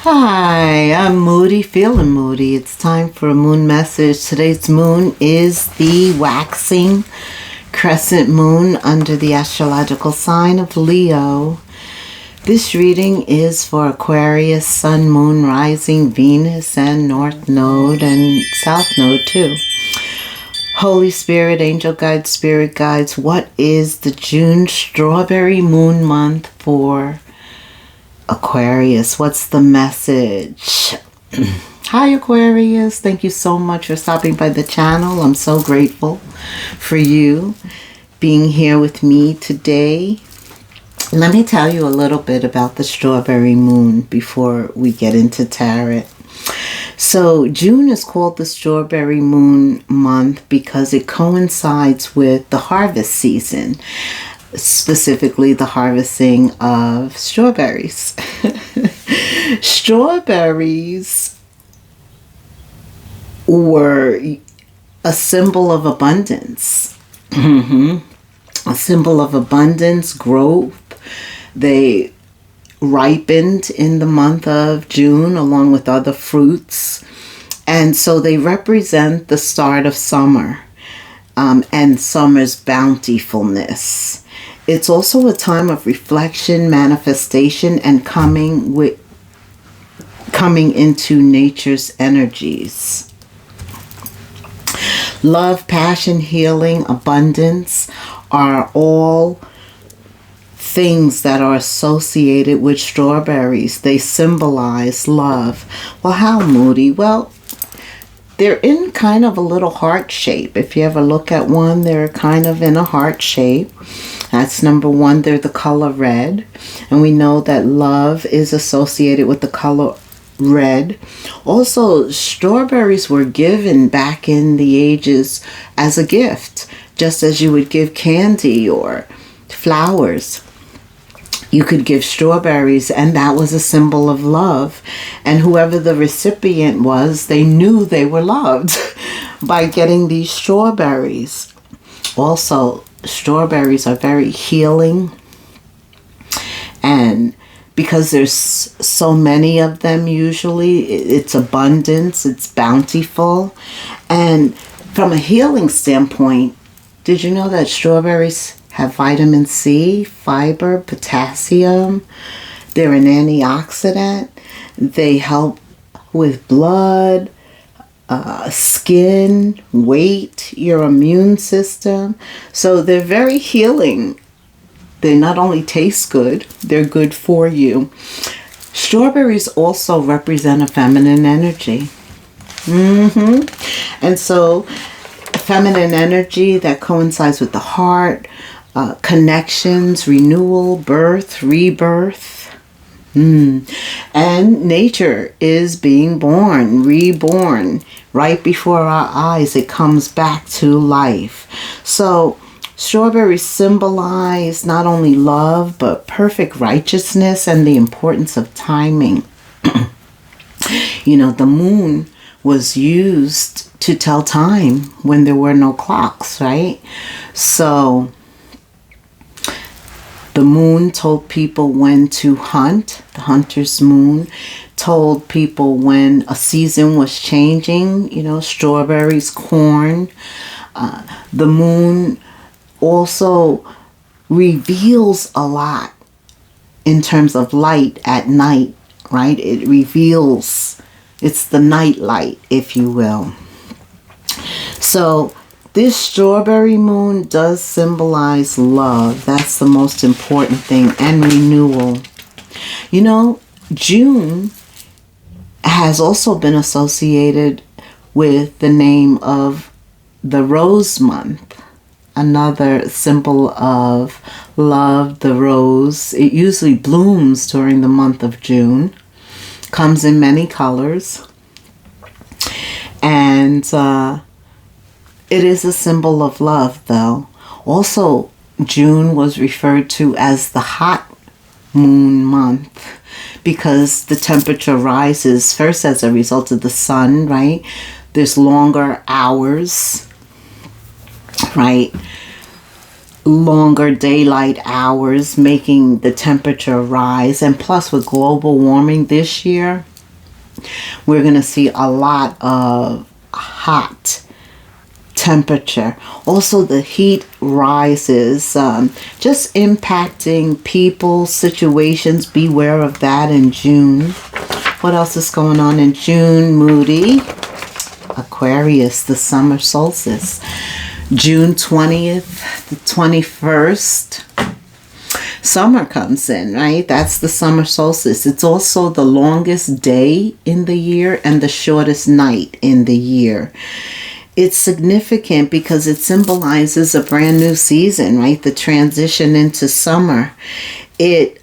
Hi, I'm Moody, feeling moody. It's time for a moon message. Today's moon is the waxing crescent moon under the astrological sign of Leo. This reading is for Aquarius, Sun, Moon, Rising, Venus, and North Node, and South Node too. Holy Spirit, Angel Guides, Spirit Guides, what is the June strawberry moon month for Aquarius? What's the message? Hi Aquarius, thank you so much for stopping by the channel. I'm so grateful for you being here with me today. Let me tell you a little bit about the strawberry moon before we get into tarot. So June is called the strawberry moon month because it coincides with the harvest season, specifically the harvesting of strawberries. Strawberries were a symbol of abundance. A symbol of abundance, growth. They ripened in the month of June along with other fruits. And so they represent the start of summer and summer's bountifulness. It's also a time of reflection, manifestation, and coming into nature's energies. Love, passion, healing, abundance are all things that are associated with strawberries. They symbolize love. Well, how, Moody? Well, they're in kind of a little heart shape. If you ever look at one, they're kind of in a heart shape. That's number one. They're the color red. And we know that love is associated with the color red. Also, strawberries were given back in the ages as a gift, just as you would give candy or flowers. You could give strawberries, and that was a symbol of love. And whoever the recipient was, they knew they were loved by getting these strawberries. Also, strawberries are very healing. And because there's so many of them usually, it's abundance, it's bountiful. And from a healing standpoint, did you know that strawberries have vitamin C, fiber, potassium? They're an antioxidant. They help with blood, skin, weight, your immune system. So they're very healing. They not only taste good, they're good for you. Strawberries also represent a feminine energy. And so feminine energy that coincides with the heart, connections, renewal, birth, rebirth. And nature is being born, reborn. Right before our eyes, it comes back to life. So strawberries symbolize not only love, but perfect righteousness and the importance of timing. You know, the moon was used to tell time when there were no clocks, right? So the moon told people when to hunt. The hunter's moon told people when a season was changing, you know, strawberries, corn. The moon also reveals a lot in terms of light at night, right? It reveals, it's the night light, if you will. So this strawberry moon does symbolize love. That's the most important thing, and renewal. You know, June has also been associated with the name of the rose month, another symbol of love, the rose. It usually blooms during the month of June, comes in many colors, and it is a symbol of love, though. Also, June was referred to as the hot moon month because the temperature rises first as a result of the sun, right? There's longer hours, right? Longer daylight hours, making the temperature rise. And plus, with global warming this year, We're going to see a lot of hot temperature. Also, the heat rises, just impacting people, situations. Beware of that in June. What else is going on in June, Moody? Aquarius, the summer solstice. June 20th, the 21st. Summer comes in, right? That's the summer solstice. It's also the longest day in the year and the shortest night in the year. It's significant because it symbolizes a brand new season, right? The transition into summer. It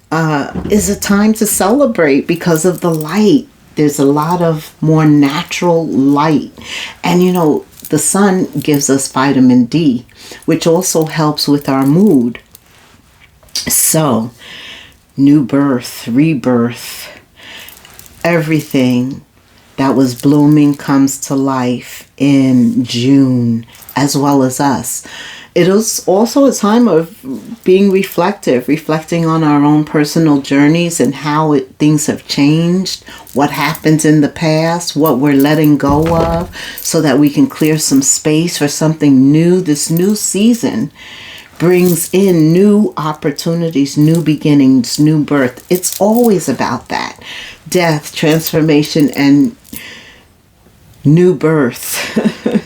is a time to celebrate because of the light. There's a lot of more natural light. And you know, the sun gives us vitamin D, which also helps with our mood. So, new birth, rebirth, everything that was blooming comes to life in June, as well as us. It is also a time of being reflective, reflecting on our own personal journeys and how things have changed, what happened in the past, what we're letting go of, so that we can clear some space for something new. This new season brings in new opportunities, new beginnings, new birth. It's always about that. Death, transformation, and new birth,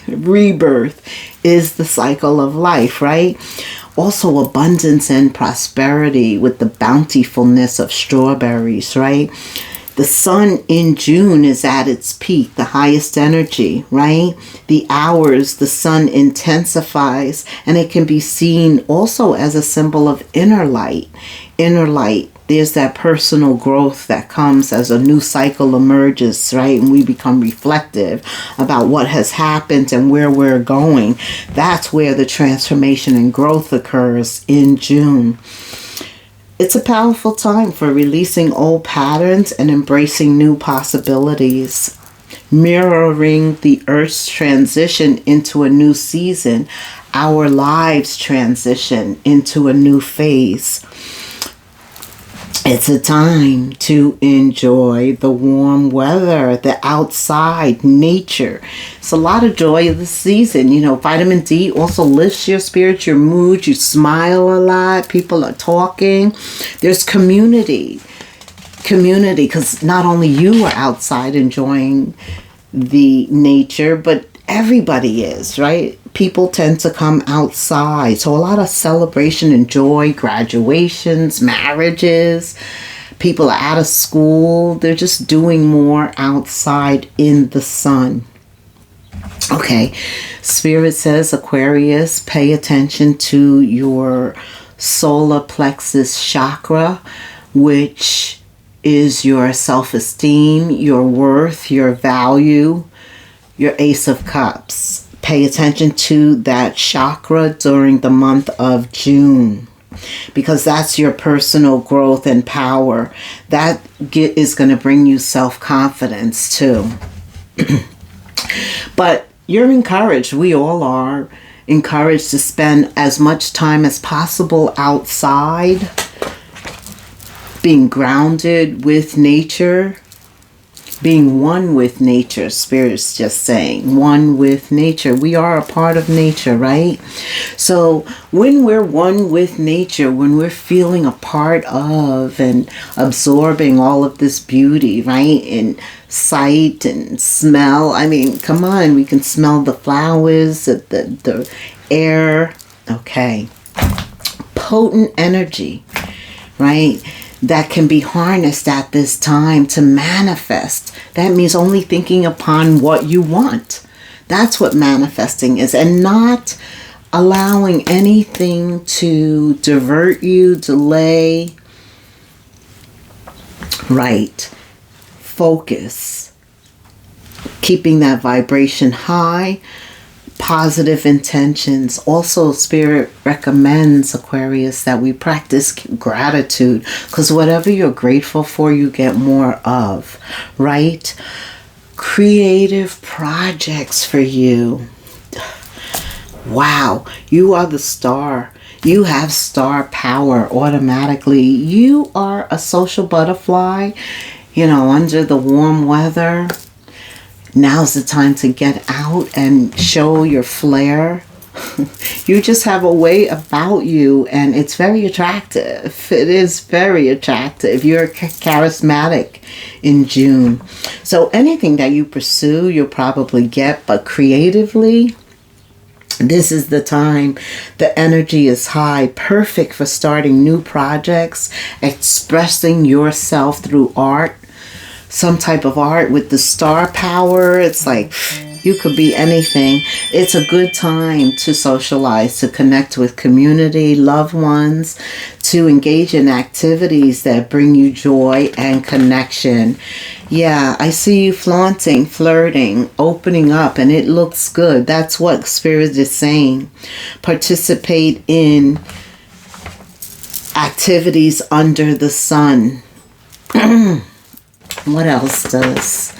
rebirth is the cycle of life, right? Also abundance and prosperity with the bountifulness of strawberries, right? The sun in June is at its peak, the highest energy, right? The hours, the sun intensifies, and it can be seen also as a symbol of inner light. Inner light. There's that personal growth that comes as a new cycle emerges, right? And we become reflective about what has happened and where we're going. That's where the transformation and growth occurs in June. It's a powerful time for releasing old patterns and embracing new possibilities. Mirroring the Earth's transition into a new season, our lives transition into a new phase. It's a time to enjoy the warm weather, the outside, nature. It's a lot of joy of the season. You know, vitamin D also lifts your spirits, your mood. You smile a lot. People are talking. There's community, because not only you are outside enjoying the nature, but everybody is, right? People tend to come outside. So a lot of celebration and joy, graduations, marriages. People are out of school. They're just doing more outside in the sun. Okay. Spirit says, Aquarius, pay attention to your solar plexus chakra, which is your self-esteem, your worth, your value, your Ace of Cups. Pay attention to that chakra during the month of June, because that's your personal growth and power. That is going to bring you self-confidence too. But you're encouraged. We all are encouraged to spend as much time as possible outside, being grounded with nature, being one with nature. Spirit's just saying, one with nature. We are a part of nature, right? So when we're one with nature, when we're feeling a part of and absorbing all of this beauty, right? And sight and smell. I mean, come on, we can smell the flowers, the air. Okay. Potent energy, right? That can be harnessed at this time to manifest. That means only thinking upon what you want. That's what manifesting is, and not allowing anything to divert you, delay. Right. Focus. Keeping that vibration high. Positive intentions. Also, Spirit recommends, Aquarius, that we practice gratitude, because whatever you're grateful for, you get more of, right? Creative projects for you. Wow, you are the star. You have star power automatically. You are a social butterfly. under the warm weather. Now's the time to get out and show your flair. You just have a way about you, and it's very attractive. It is very attractive. You're charismatic in June. So anything that you pursue, you'll probably get, but creatively, this is the time. The energy is high, perfect for starting new projects, expressing yourself through art, some type of art with the star power. It's like you could be anything. It's a good time to socialize, to connect with community, loved ones, to engage in activities that bring you joy and connection. Yeah, I see you flaunting, flirting, opening up, and it looks good. That's what Spirit is saying. Participate in activities under the sun. What else does?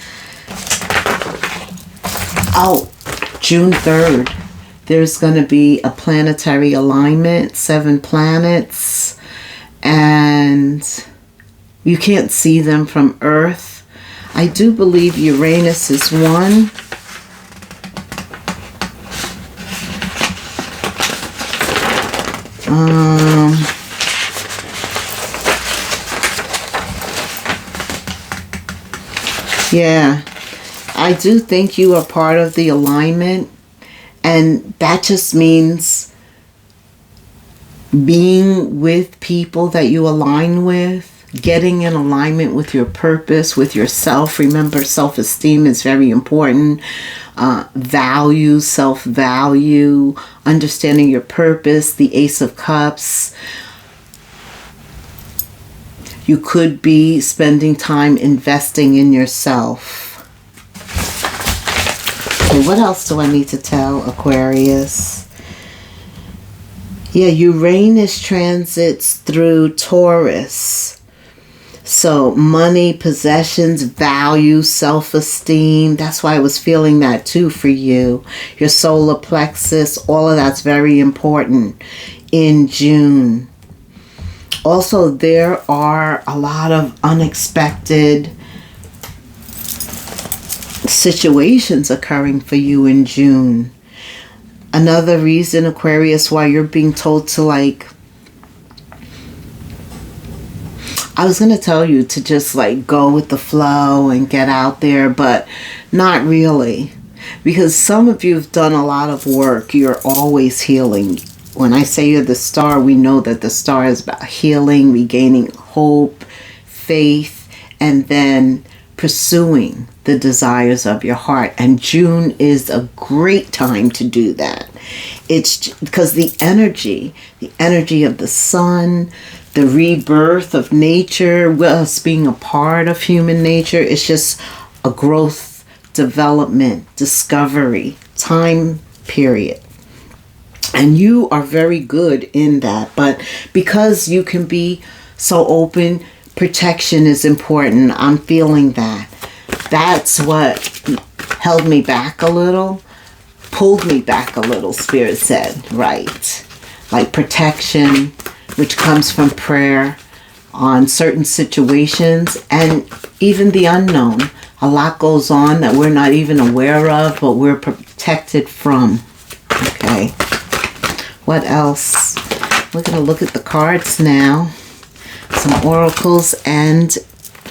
Oh, June 3rd, there's going to be a planetary alignment, 7 planets, and you can't see them from Earth. I do believe Uranus is one. Yeah, I do think you are part of the alignment, and that just means being with people that you align with, getting in alignment with your purpose, with yourself. Remember, self-esteem is very important. Value, self-value, understanding your purpose, the Ace of Cups. You could be spending time investing in yourself. Okay, what else do I need to tell Aquarius? Yeah, Uranus transits through Taurus. So money, possessions, value, self-esteem. That's why I was feeling that too for you. Your solar plexus, all of that's very important in June. Also, there are a lot of unexpected situations occurring for you in June. Another reason, Aquarius, why you're being told to I was going to tell you to just go with the flow and get out there, but not really. Because some of you have done a lot of work. You're always healing. When I say you're the star, we know that the star is about healing, regaining hope, faith, and then pursuing the desires of your heart. And June is a great time to do that. It's because the energy of the sun, the rebirth of nature, us being a part of human nature, is just a growth, development, discovery, time period. And you are very good in that. But because you can be so open, protection is important. I'm feeling that. That's what held me back a little, pulled me back a little, Spirit said, right? Like protection, which comes from prayer on certain situations, and even the unknown. A lot goes on that we're not even aware of, but we're protected from. Okay. What else? We're going to look at the cards now. Some oracles, and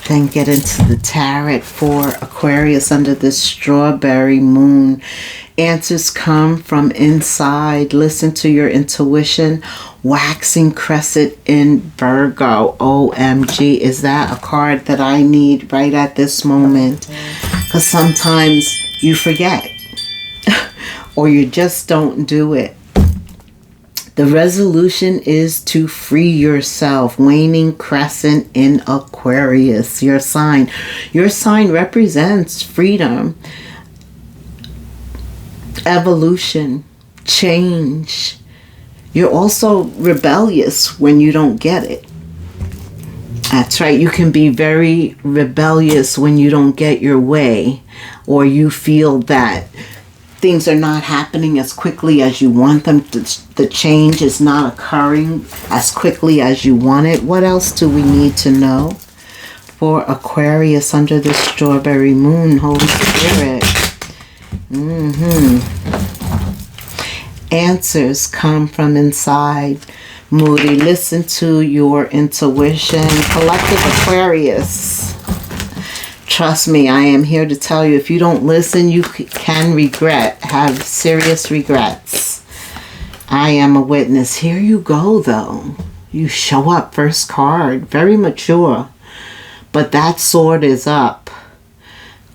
then get into the tarot for Aquarius under this strawberry moon. Answers come from inside. Listen to your intuition. Waxing crescent in Virgo. OMG. Is that a card that I need right at this moment? Because sometimes you forget. Or you just don't do it. The resolution is to free yourself. Waning crescent in Aquarius. Your sign. Your sign represents freedom, evolution, change. You're also rebellious when you don't get it. That's right. You can be very rebellious when you don't get your way, or you feel that things are not happening as quickly as you want them. The change is not occurring as quickly as you want it. What else do we need to know? for Aquarius under the strawberry moon, Holy Spirit. Answers come from inside. Moody, listen to your intuition. Collective Aquarius. Trust me, I am here to tell you, if you don't listen, you can have serious regrets. I am a witness. Here you go, though. You show up, first card. Very mature. But that sword is up.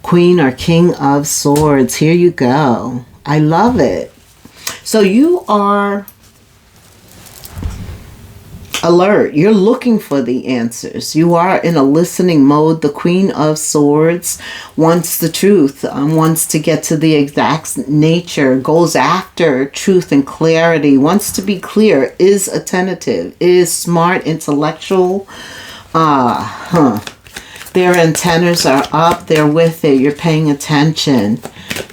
Queen or King of Swords. Here you go. I love it. So you are alert. You're looking for the answers. You are in a listening mode. The Queen of Swords wants the truth, wants to get to the exact nature, goes after truth and clarity, wants to be clear, is attentive, is smart, intellectual. Their antennas are up. They're with it. You're paying attention.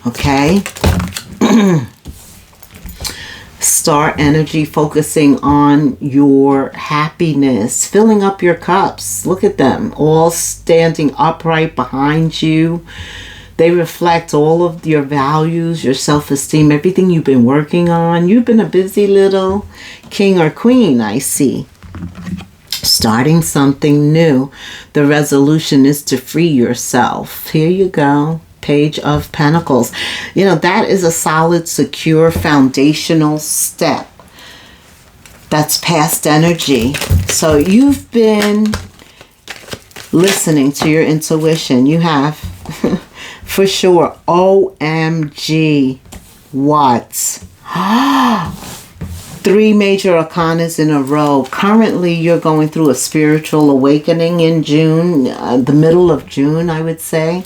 Okay? Star energy, focusing on your happiness, filling up your cups. Look at them, all standing upright behind you. They reflect all of your values, your self-esteem, everything you've been working on. You've been a busy little king or queen, I see. Starting something new. The resolution is to free yourself. Here you go. Page of Pentacles. You know, that is a solid, secure, foundational step. That's past energy. So you've been listening to your intuition. You have, for sure. OMG. What? 3 major arcanas in a row. Currently, you're going through a spiritual awakening in June, the middle of June, I would say.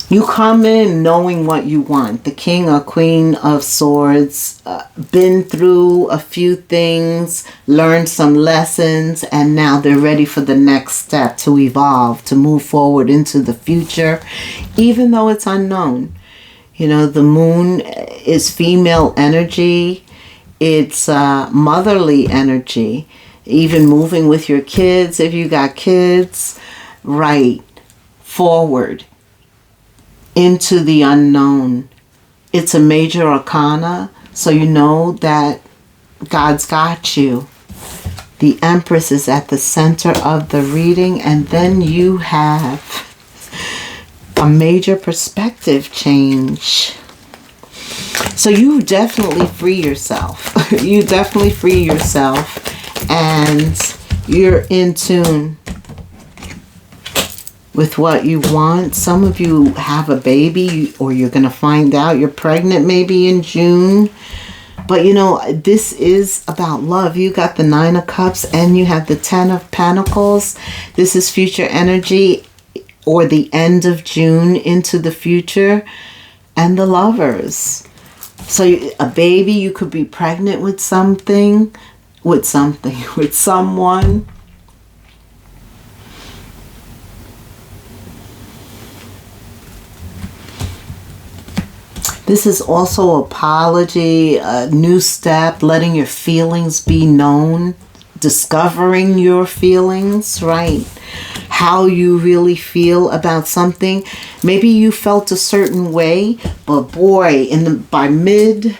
You come in knowing what you want. The King or Queen of Swords, been through a few things, learned some lessons, and now they're ready for the next step to evolve, to move forward into the future, even though it's unknown. You know, the moon is female energy. It's motherly energy. Even moving with your kids, if you got kids, right, forward into the unknown. It's a major arcana, so you know that God's got you. The Empress is at the center of the reading, and then you have a major perspective change. So you definitely free yourself. You definitely free yourself, and you're in tune with what you want. Some of you have a baby, or you're going to find out you're pregnant maybe in June. But you know, this is about love. You got the 9 of Cups and you have the 10 of Pentacles. This is future energy, or the end of June into the future. And the Lovers. So a baby, you could be pregnant with something, with someone. This is also apology, a new step, letting your feelings be known, discovering your feelings, right? How you really feel about something. Maybe you felt a certain way, but boy, by mid-June,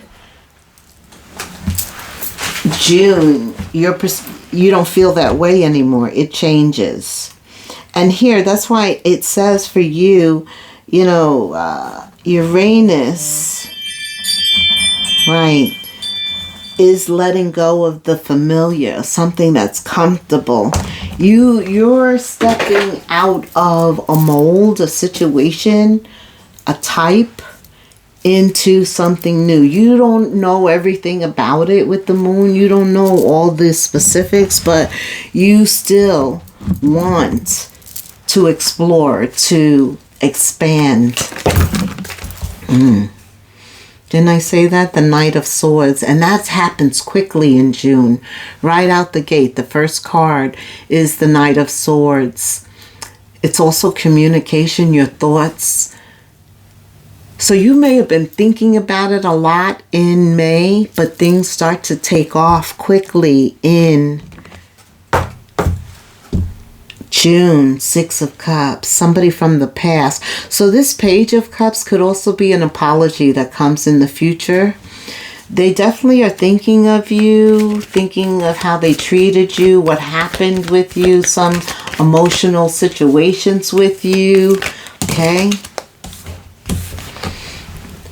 you don't feel that way anymore. It changes. And here, that's why it says for you, you know, Uranus, right, is letting go of the familiar, something that's comfortable. You're stepping out of a mold, a situation, a type, into something new. You don't know everything about it with the moon. You don't know all the specifics, but you still want to explore, to expand. Didn't I say that? The Knight of Swords. And that happens quickly in June. Right out the gate. The first card is the Knight of Swords. It's also communication, your thoughts. So you may have been thinking about it a lot in May, but things start to take off quickly in June, Six of Cups, somebody from the past. So this Page of Cups could also be an apology that comes in the future. They definitely are thinking of you, thinking of how they treated you, what happened with you, some emotional situations with you, okay?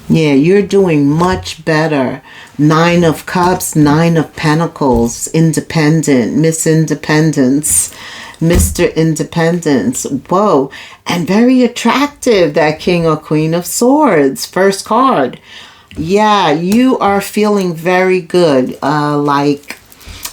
Yeah, you're doing much better. Nine of Cups, Nine of Pentacles, independent, Miss Independence, Mr. Independence. Whoa, and very attractive, that King or Queen of Swords, first card. Yeah, you are feeling very good. Like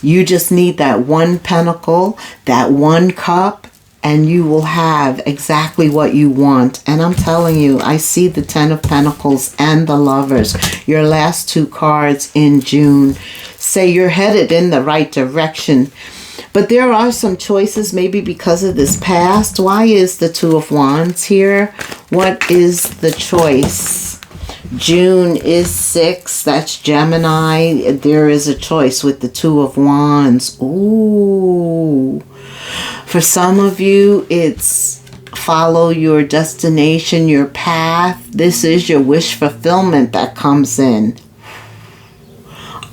you just need that one pentacle, that one cup, and you will have exactly what you want. And I'm telling you, I see the Ten of Pentacles and the Lovers. Your last two cards in June say you're headed in the right direction. But there are some choices, maybe because of this past. Why is the Two of Wands here? What is the choice? June is 6. That's Gemini. There is a choice with the Two of Wands. Ooh. For some of you, it's follow your destination, your path. This is your wish fulfillment that comes in.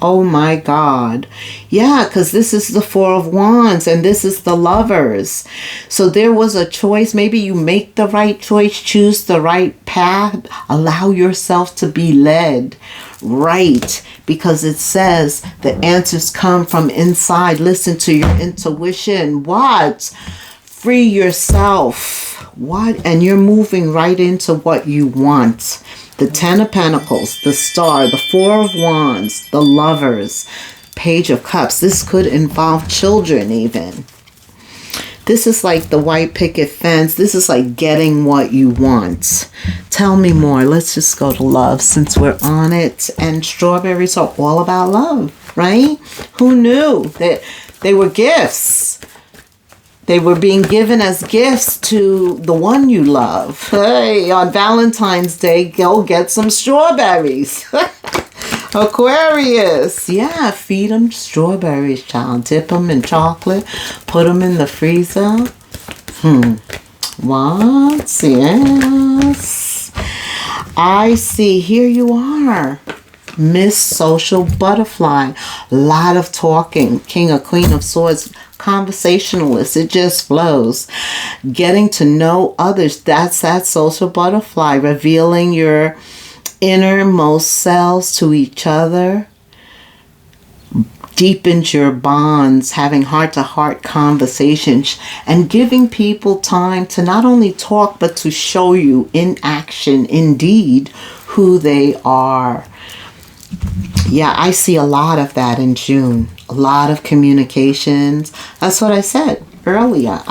Oh my God. Yeah, because this is the Four of Wands and this is the Lovers. So there was a choice. Maybe you make the right choice, choose the right path, allow yourself to be led right, because it says the answers come from inside. Listen to your intuition. What? Free yourself. What? And you're moving right into what you want. The Ten of Pentacles, the Star, the Four of Wands, the Lovers, Page of Cups. This could involve children even. This is like the white picket fence. This is like getting what you want. Tell me more. Let's just go to love since we're on it. And strawberries are all about love, right? Who knew that they were gifts? They were being given as gifts to the one you love. Hey, on Valentine's Day, go get some strawberries. Aquarius. Yeah, feed them strawberries, child. Dip them in chocolate. Put them in the freezer. What? Yes. I see. Here you are. Miss Social Butterfly. A lot of talking. King or Queen of Swords. Conversationalist. It just flows. Getting to know others. That's that social butterfly. Revealing your innermost selves to each other. Deepens your bonds. Having heart-to-heart conversations. And giving people time to not only talk, but to show you in action, indeed, who they are. Yeah, I see a lot of that in June. A lot of communications. That's what I said earlier.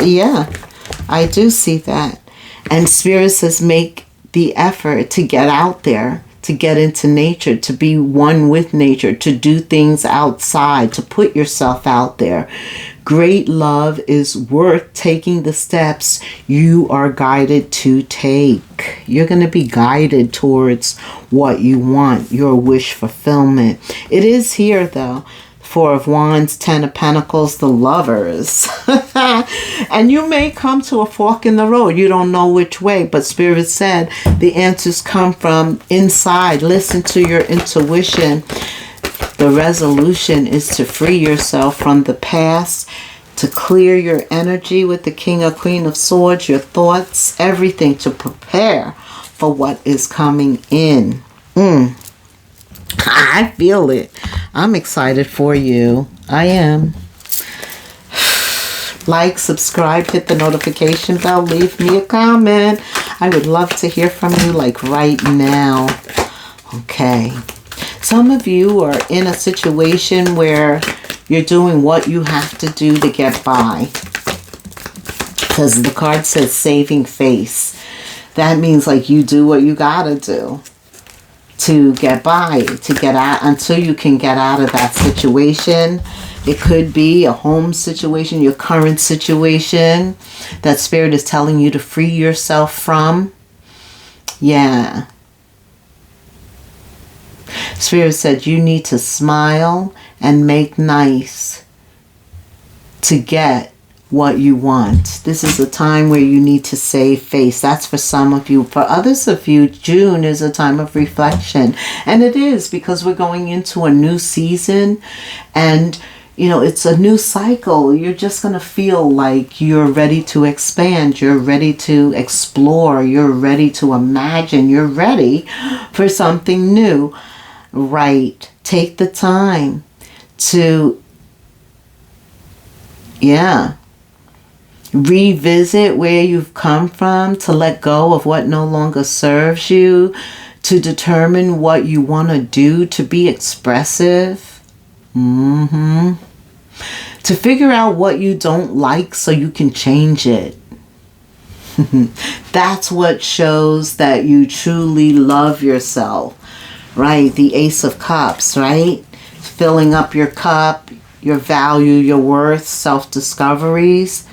Yeah, I do see that. And Spirit says make the effort to get out there, to get into nature, to be one with nature, to do things outside, to put yourself out there. Great love is worth taking the steps you are guided to take. You're going to be guided towards what you want, your wish fulfillment. It is here, though. Four of Wands, Ten of Pentacles, the Lovers. And you may come to a fork in the road. You don't know which way, but Spirit said the answers come from inside. Listen to your intuition. The resolution is to free yourself from the past, to clear your energy with the King or Queen of Swords, your thoughts, everything to prepare for what is coming in. I feel it. I'm excited for you. I am. Like, subscribe, hit the notification bell, leave me a comment. I would love to hear from you like right now. Okay. Some of you are in a situation where you're doing what you have to do to get by. Because the card says saving face. That means like you do what you gotta do to get by, to get out, until you can get out of that situation. It could be a home situation, your current situation that Spirit is telling you to free yourself from. Yeah. Spirit said you need to smile and make nice to get what you want. This is a time where you need to save face. That's for some of you. For others of you, June is a time of reflection. And it is, because we're going into a new season, and you know, it's a new cycle. You're just going to feel like you're ready to expand. You're ready to explore. You're ready to imagine. You're ready for something new. Right. Take the time to, revisit where you've come from, to let go of what no longer serves you, to determine what you want to do, to be expressive. To figure out what you don't like so you can change it. That's what shows that you truly love yourself, right? The Ace of Cups, right? Filling up your cup, your value, your worth, self-discoveries.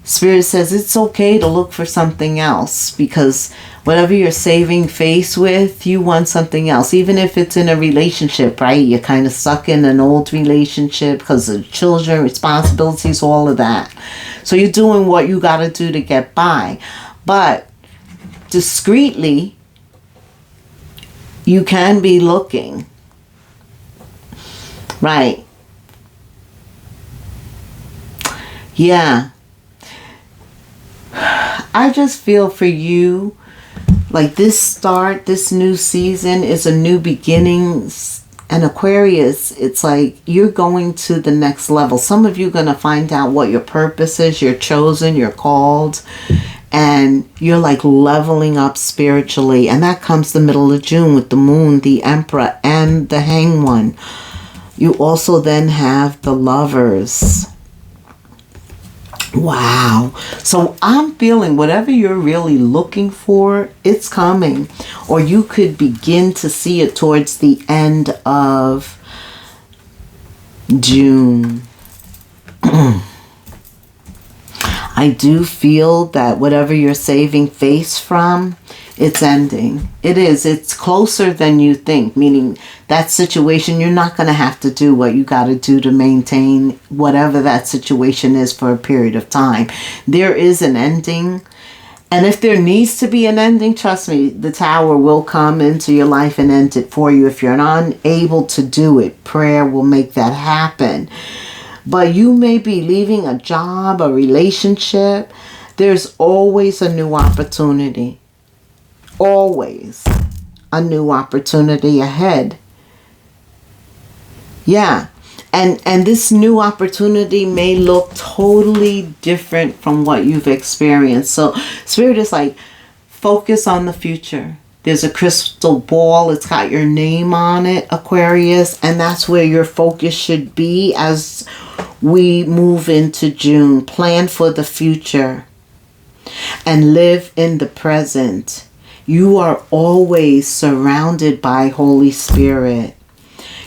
Spirit says it's okay to look for something else, because whatever you're saving face with, you want something else. Even if it's in a relationship, right? You're kind of stuck in an old relationship because of children, responsibilities, all of that. So you're doing what you got to do to get by. But discreetly, you can be looking. Right. Yeah. I just feel for you, like this new season is a new beginning. And Aquarius, it's like you're going to the next level. Some of you are going to find out what your purpose is. You're chosen, you're called, and you're like leveling up spiritually. And that comes the middle of June with the moon, the Emperor, and the Hanged One. You also then have the Lovers. Wow. So I'm feeling whatever you're really looking for, it's coming. Or you could begin to see it towards the end of June. I do feel that whatever you're saving face from, it's ending. It is. It's closer than you think, meaning that situation, you're not going to have to do what you got to do to maintain whatever that situation is for a period of time. There is an ending. And if there needs to be an ending, trust me, the Tower will come into your life and end it for you. If you're unable to do it, prayer will make that happen. But you may be leaving a job, a relationship. There's always a new opportunity. Always a new opportunity ahead. Yeah. And this new opportunity may look totally different from what you've experienced. So Spirit is like, focus on the future. There's a crystal ball. It's got your name on it, Aquarius. And that's where your focus should be as we move into June. Plan for the future and live in the present. You are always surrounded by Holy Spirit.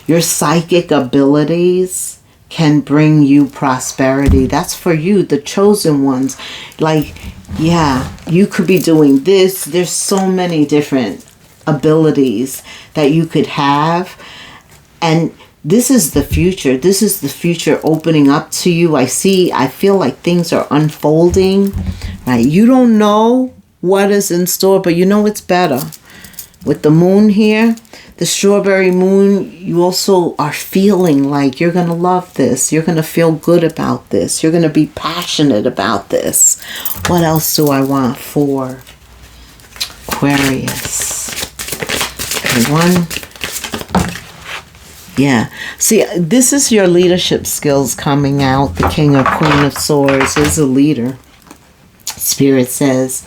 Your psychic abilities can bring you prosperity. That's for you, the chosen ones. Like, yeah, you could be doing this. There's so many different abilities that you could have. And this is the future. This is the future opening up to you. I feel like things are unfolding, right? You don't know what is in store, but you know it's better. With the moon here, the strawberry moon, you also are feeling like you're going to love this. You're going to feel good about this. You're going to be passionate about this. What else do I want for Aquarius? Okay, one. Yeah. See, this is your leadership skills coming out. The King or Queen of Swords is a leader. Spirit says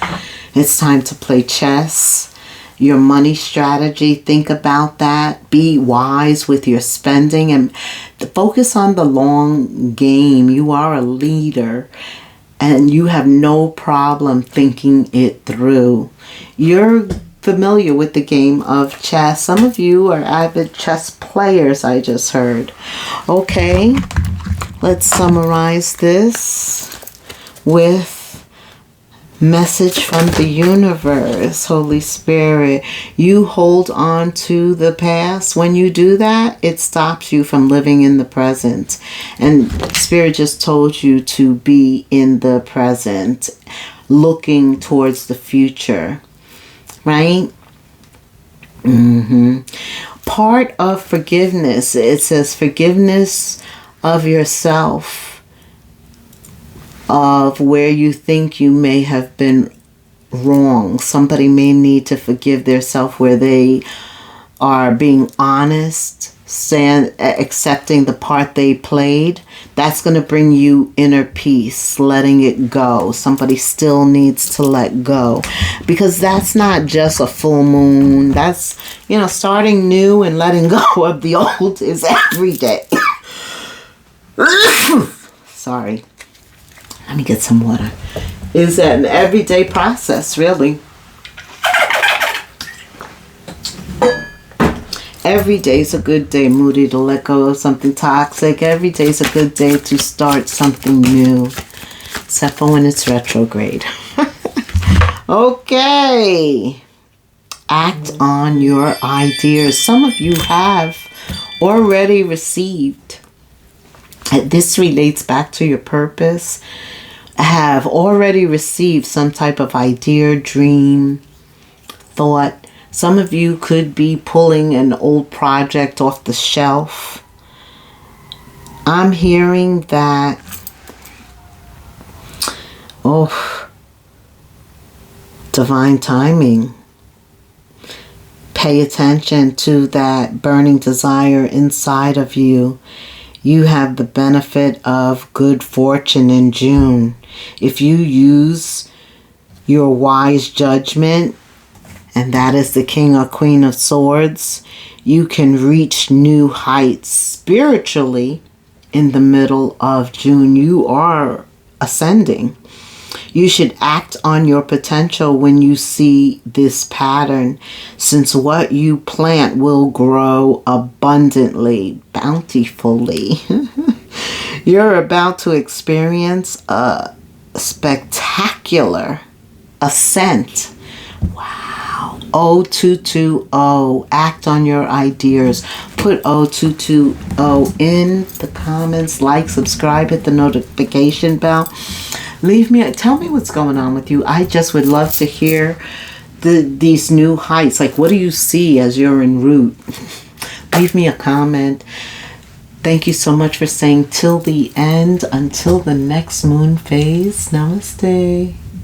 it's time to play chess. Your money strategy, think about that. Be wise with your spending and focus on the long game. You are a leader and you have no problem thinking it through. You're familiar with the game of chess. Some of you are avid chess players, I just heard. Okay, let's summarize this with Message from the universe, Holy Spirit. You hold on to the past. When you do that, it stops you from living in the present. And Spirit just told you to be in the present, looking towards the future. Right? Part of forgiveness, it says forgiveness of yourself, of where you think you may have been wrong. Somebody may need to forgive themselves where they are being honest, accepting the part they played. That's going to bring you inner peace, letting it go. Somebody still needs to let go, because that's not just a full moon. That's, starting new and letting go of the old is every day. Sorry. Let me get some water. Is an everyday process, really. Every day's a good day, Moody, to let go of something toxic. Every day's a good day to start something new. Except for when it's retrograde. Okay. Act on your ideas. Some of you have already received. This relates back to your purpose. Have already received some type of idea, dream, thought. Some of you could be pulling an old project off the shelf. I'm hearing that, divine timing. Pay attention to that burning desire inside of you. You have the benefit of good fortune in June. If you use your wise judgment, and that is the King or Queen of Swords, you can reach new heights spiritually in the middle of June. You are ascending. You should act on your potential when you see this pattern, since what you plant will grow abundantly, bountifully. You're about to experience a spectacular ascent. Wow. 0220. Act on your ideas. Put 0220 in the comments. Like, subscribe, hit the notification bell. Tell me what's going on with you. I just would love to hear these new heights. Like, what do you see as you're en route? Leave me a comment. Thank you so much for staying till the end. Until the next moon phase. Namaste.